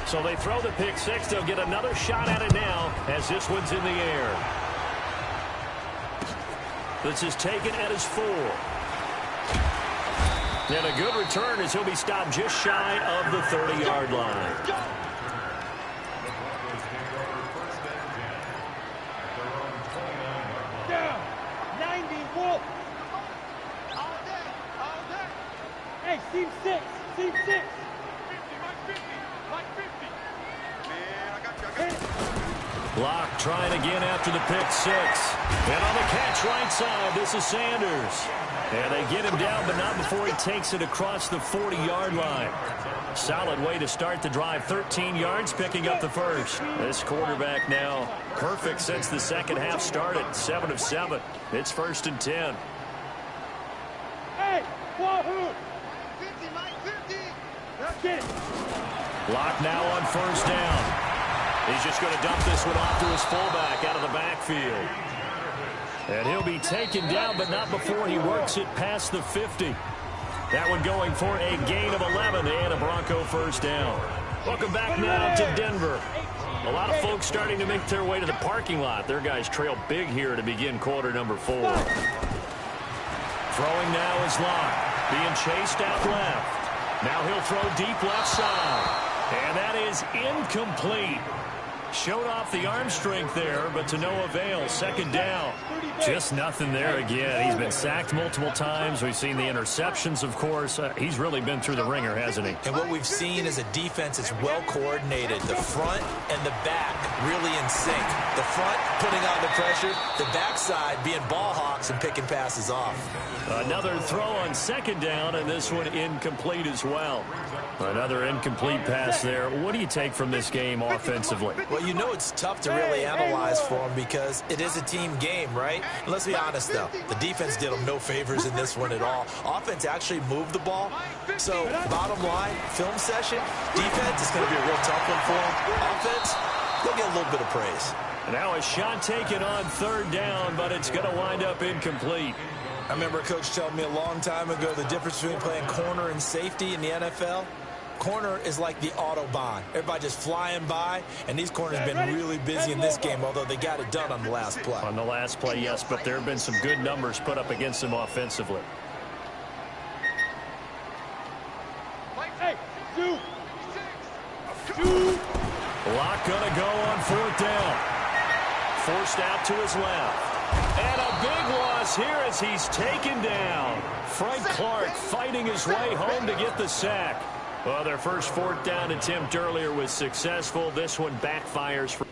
So they throw the pick six. They'll get another shot at it now as this one's in the air. This is taken at his 4. And a good return as he'll be stopped just shy of the 30-yard line. Down. 90, Wolf. All day. All day. Hey, seam 6. Seam 6. 50, Mike 50. Mike 50. Man, I got you. Locke trying again after the pick six. And on the catch right side, this is Sanders. And they get him down, but not before he takes it across the 40-yard line. Solid way to start the drive. 13 yards, picking up the first. This quarterback now perfect since the second half started. 7 of 7. It's 1st and 10. Hey, Wahoo. 50, Mike 50. Let's get it. Locke now on 1st down. He's just going to dump this one off to his fullback out of the backfield. And he'll be taken down, but not before he works it past the 50. That one going for a gain of 11 and a Bronco first down. Welcome back now to Denver. A lot of folks starting to make their way to the parking lot. Their guys trail big here to begin quarter number 4. Throwing now is Locke. Being chased out left. Now he'll throw deep left side. And that is incomplete. Showed off the arm strength there, but to no avail. 2nd down. Just nothing there again. He's been sacked multiple times. We've seen the interceptions, of course. He's really been through the ringer, hasn't he? And what we've seen is a defense that's well coordinated. The front and the back really in sync. The front putting on the pressure. The backside being ball hawks and picking passes off. Another throw on 2nd down, and this one incomplete as well. Another incomplete pass there. What do you take from this game offensively? Well, you know it's tough to really analyze for them because it is a team game, right? And let's be honest, though. The defense did them no favors in this one at all. Offense actually moved the ball. So, bottom line, film session, defense is going to be a real tough one for them. Offense, they'll get a little bit of praise. Now a shot taken on third down, but it's going to wind up incomplete. I remember a coach telling me a long time ago the difference between playing corner and safety in the NFL. Corner is like the Autobahn. Everybody just flying by, and these corners have been really busy in this game, although they got it done on the last play. On the last play, yes, but there have been some good numbers put up against them offensively. Lock going to go on fourth down. Forced out to his left. And a big loss here as he's taken down. Frank Clark fighting his way home to get the sack. Well, their first fourth down attempt earlier was successful. This one backfires for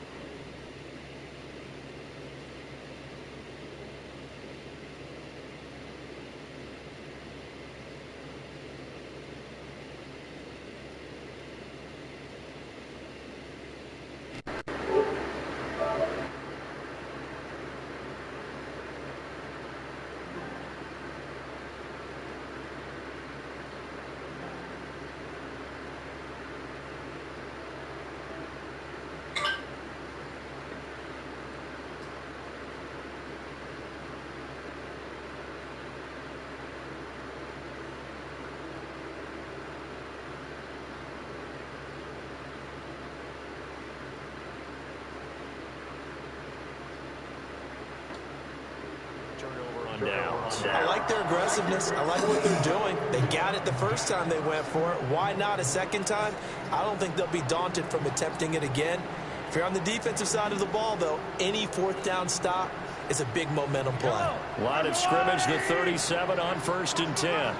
downs. I like their aggressiveness. I like what they're doing. They got it the first time they went for it. Why not a second time? I don't think they'll be daunted from attempting it again. If you're on the defensive side of the ball, though, any fourth down stop is a big momentum play. Line of scrimmage, the 37 on 1st and 10.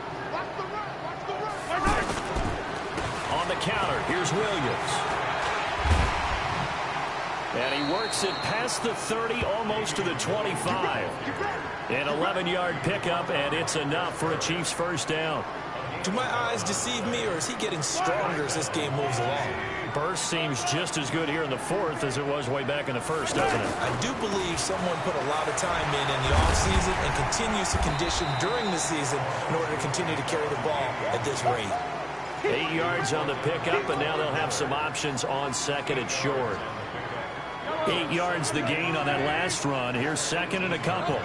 On the counter, here's Williams. And he works it past the 30, almost to the 25. An 11-yard pickup, and it's enough for a Chiefs first down. Do my eyes deceive me, or is he getting stronger as this game moves along? Burst seems just as good here in the fourth as it was way back in the first, doesn't it? I do believe someone put a lot of time in the offseason and continues to condition during the season in order to continue to carry the ball at this rate. 8 yards on the pickup, and now they'll have some options on second and short. 8 yards the gain on that last run. Here's second and a couple.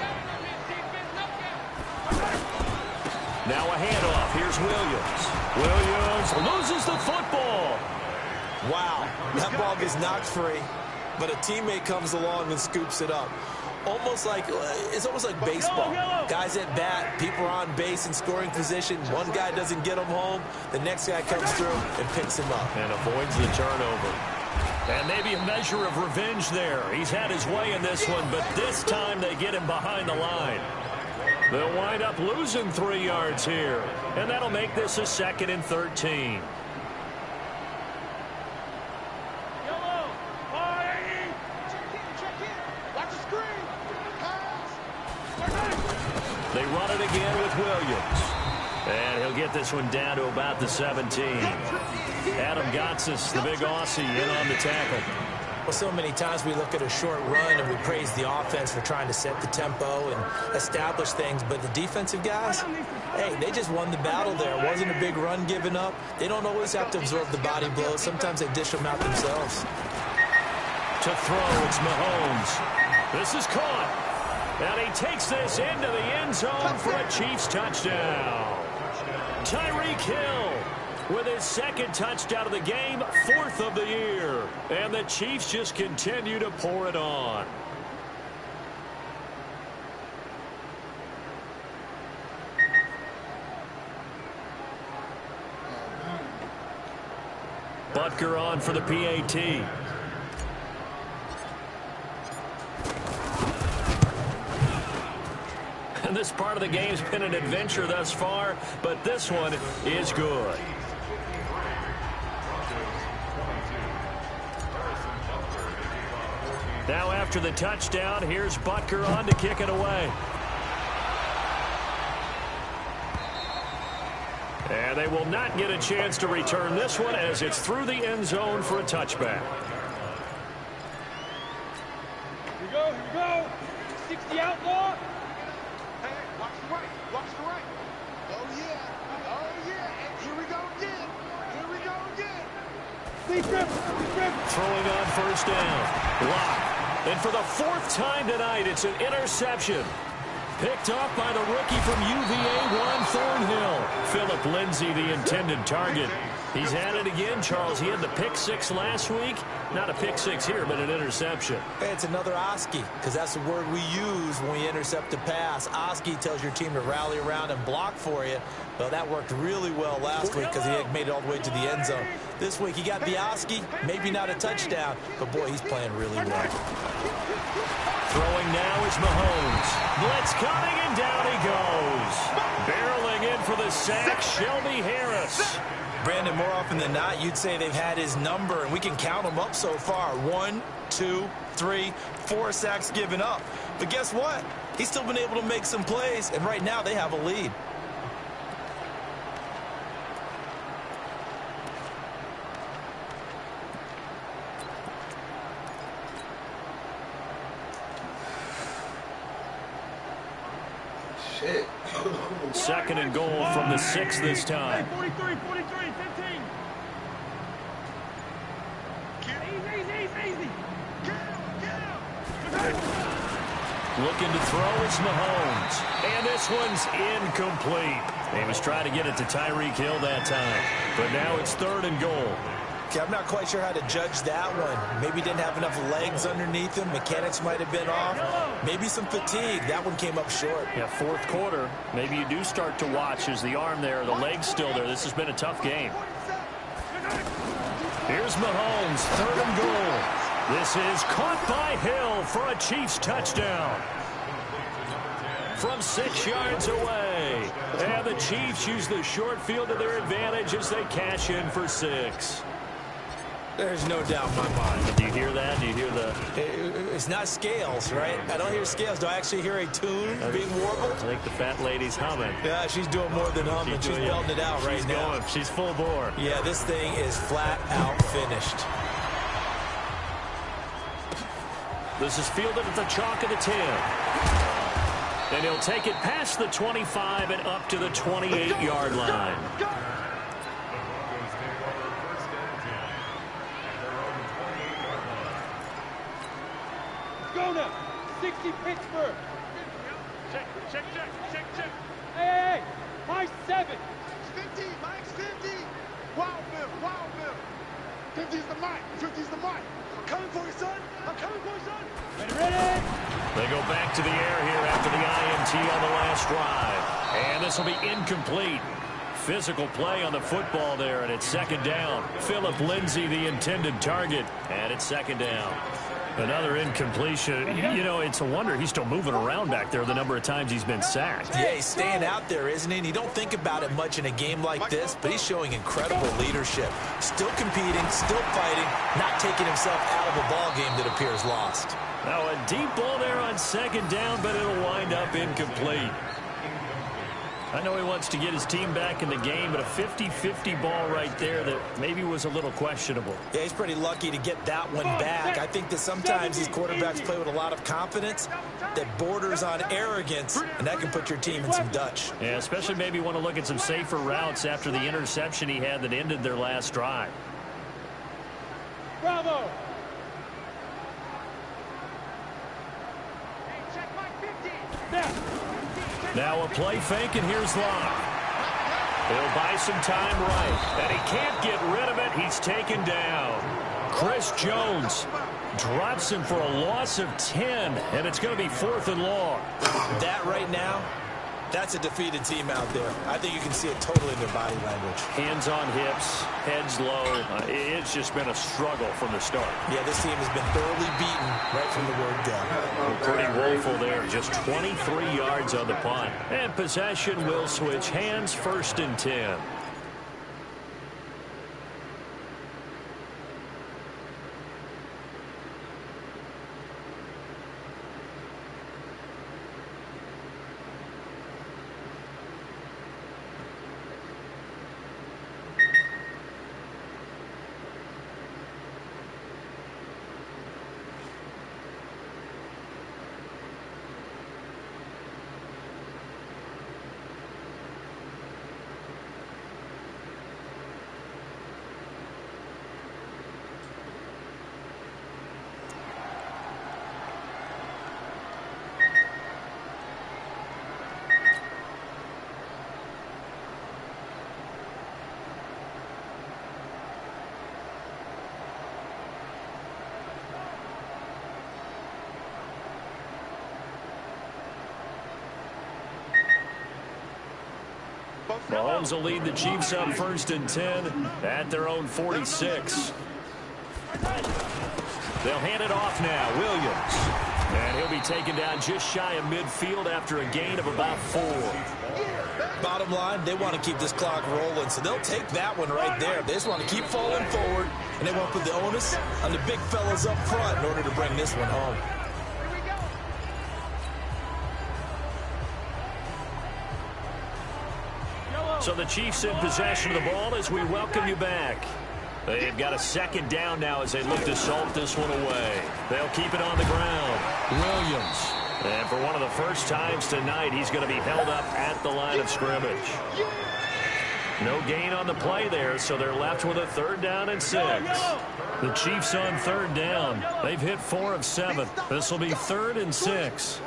Now a handoff. Here's Williams. Williams loses the football. Wow, that ball gets knocked free, but a teammate comes along and scoops it up. It's almost like baseball. Guys at bat, people are on base in scoring position. One guy doesn't get him home. The next guy comes through and picks him up. And avoids the turnover. And maybe a measure of revenge there. He's had his way in this one, but this time they get him behind the line. They'll wind up losing 3 yards here. And that'll make this a 2nd and 13. They run it again with Williams. And he'll get this one down to about the 17. Adam Gotsis, the big Aussie, in on the tackle. Well, so many times we look at a short run and we praise the offense for trying to set the tempo and establish things. But the defensive guys, hey, they just won the battle there. It wasn't a big run given up. They don't always have to absorb the body blows. Sometimes they dish them out themselves. To throw, it's Mahomes. This is caught. And he takes this into the end zone for a Chiefs touchdown. Tyreek Hill with his 2nd touchdown of the game, 4th of the year. And the Chiefs just continue to pour it on. Butker on for the PAT. And this part of the game's been an adventure thus far, but this one is good. Now after the touchdown, here's Butker on to kick it away. And they will not get a chance to return this one as it's through the end zone for a touchback. Here we go, here we go. 60 outlaw. Hey, watch the right, watch the right. Oh, yeah, and here we go again. Here we go again. Deep grip. Throwing on first down. Lock. And for the fourth time tonight, it's an interception. Picked off by the rookie from UVA, Juan Thornhill. Philip Lindsay, the intended target. He's had it again, Charles. He had the pick six last week. Not a pick six here, but an interception. Hey, it's another Oski, because that's the word we use when we intercept a pass. Oski tells your team to rally around and block for you. Well, that worked really well last week because he had made it all the way to the end zone. This week, he got the Oski, maybe not a touchdown, but boy, he's playing really well. Throwing now is Mahomes. Blitz coming, and down he goes. Barreling in for the sack, Shelby Harris. Brandon, more often than not, you'd say they've had his number, and we can count them up so far. 1, 2, 3, 4 sacks given up. But guess what? He's still been able to make some plays, and right now they have a lead. Shit. Second and goal from the 6 this time. 43, 43, 15. Easy. Looking to throw is Mahomes. And this one's incomplete. He was trying to get it to Tyreek Hill that time. But now it's third and goal. Okay, I'm not quite sure how to judge that one. Maybe didn't have enough legs underneath him. Mechanics might have been off. Maybe some fatigue. That one came up short. Yeah, fourth quarter. Maybe you do start to watch. Is the arm there, the leg's still there? This has been a tough game. Here's Mahomes, third and goal. This is caught by Hill for a Chiefs touchdown. From 6 yards away. And the Chiefs use the short field to their advantage as they cash in for 6. There's no doubt in my mind. Do you hear that? Do you hear the... It's not scales, right? I don't hear scales. Do I actually hear a tune being warbled? I think the fat lady's humming. Yeah, she's doing more than humming. She's belting it out right now. Going. She's full bore. Yeah, this thing is flat out finished. This is fielded at the chalk of the 10. And he'll take it past the 25 and up to the 28-yard line. Go now. 60 Pittsburgh. Check. Hey. High 7. 50, Mike's 50. Wild Bill. 50's the mic. 50's the mic. I'm coming for you, son. Ready. They go back to the air here after the INT on the last drive. And this will be incomplete. Physical play on the football there, and it's second down. Philip Lindsay, the intended target, and it's second down. Another incompletion. You know, it's a wonder he's still moving around back there the number of times he's been sacked. Yeah, he's staying out there, isn't he? And you don't think about it much in a game like this, but he's showing incredible leadership. Still competing, still fighting, not taking himself out of a ball game that appears lost. Now a deep ball there on second down, but it'll wind up incomplete. I know he wants to get his team back in the game, but a 50-50 ball right there that maybe was a little questionable. Yeah, he's pretty lucky to get that one back. I think that sometimes these quarterbacks play with a lot of confidence that borders on arrogance, and that can put your team in some Dutch. Yeah, especially maybe want to look at some safer routes after the interception he had that ended their last drive. Bravo. Now a play fake, and here's Locke. He'll buy some time right, and he can't get rid of it. He's taken down. Chris Jones drops him for a loss of 10, and it's going to be 4th and long. That right now, that's a defeated team out there. I think you can see it totally in their body language. Hands on hips, heads low. It's just been a struggle from the start. Yeah, this team has been thoroughly beaten right from the word go. Pretty woeful there. Just 23 yards on the punt. And possession will switch hands, 1st and 10. Mahomes will lead the Chiefs up 1st and 10 at their own 46. They'll hand it off now. Williams. And he'll be taken down just shy of midfield after a gain of about 4. Bottom line, they want to keep this clock rolling, so they'll take that one right there. They just want to keep falling forward, and they want to put the onus on the big fellas up front in order to bring this one home. So the Chiefs in possession of the ball as we welcome you back. They've got a 2nd down now as they look to salt this one away. They'll keep it on the ground. Williams. And for one of the first times tonight, he's going to be held up at the line of scrimmage. No gain on the play there, so they're left with a 3rd down and 6. The Chiefs on 3rd down. They've hit 4 of 7. This will be 3rd and 6.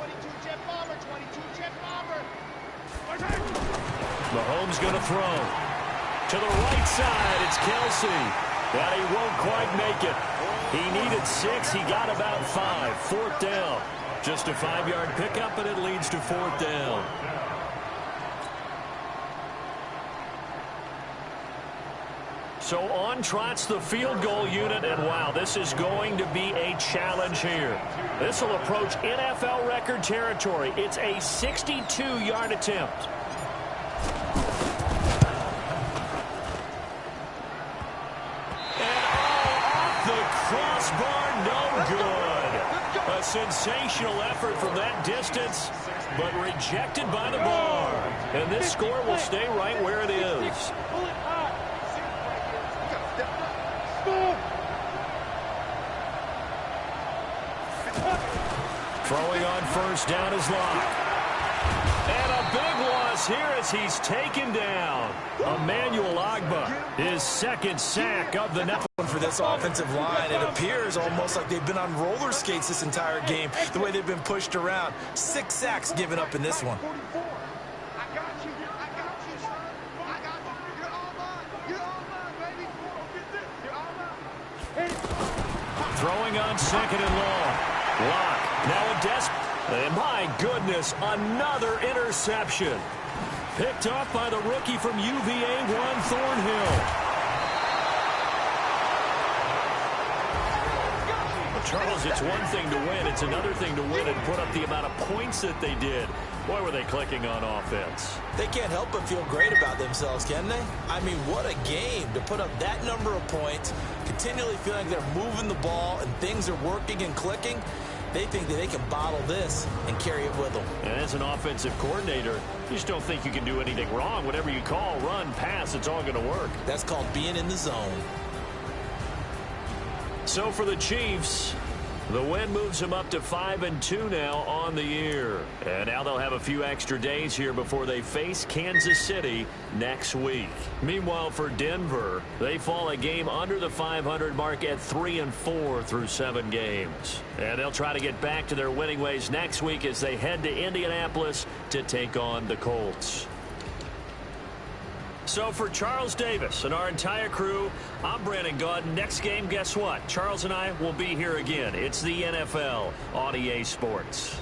Mahomes going to throw. To the right side, it's Kelsey. But he won't quite make it. He needed 6. He got about 5. 4th down. Just a 5-yard pickup, and it leads to 4th down. So on trots the field goal unit, and wow, this is going to be a challenge here. This will approach NFL record territory. It's a 62-yard attempt. Crossbar, no good. A sensational effort from that distance, but rejected by the bar. And this score will stay right where it is. Throwing on 1st down is Locke. And a big loss here as he's taken down. Emmanuel Ogbah, his 2nd sack of the night. For this offensive line, it appears almost like they've been on roller skates this entire game, the way they've been pushed around. 6 sacks given up in this one. I got you, son. I got you. You're all mine. You're all mine, baby. You're all mine. Throwing on 2nd and long. Locke, now a and my goodness, another interception. Picked off by the rookie from UVA, Juan Thornhill. Charles, it's one thing to win. It's another thing to win and put up the amount of points that they did. Boy, were they clicking on offense. They can't help but feel great about themselves, can they? I mean, what a game to put up that number of points, continually feeling like they're moving the ball and things are working and clicking. They think that they can bottle this and carry it with them. And as an offensive coordinator, you just don't think you can do anything wrong. Whatever you call, run, pass, it's all going to work. That's called being in the zone. So for the Chiefs, the win moves them up to 5-2 now on the year. And now they'll have a few extra days here before they face Kansas City next week. Meanwhile, for Denver, they fall a game under the 500 mark at 3-4 through 7 games. And they'll try to get back to their winning ways next week as they head to Indianapolis to take on the Colts. So for Charles Davis and our entire crew, I'm Brandon Gaudin. Next game, guess what? Charles and I will be here again. It's the NFL on EA Sports.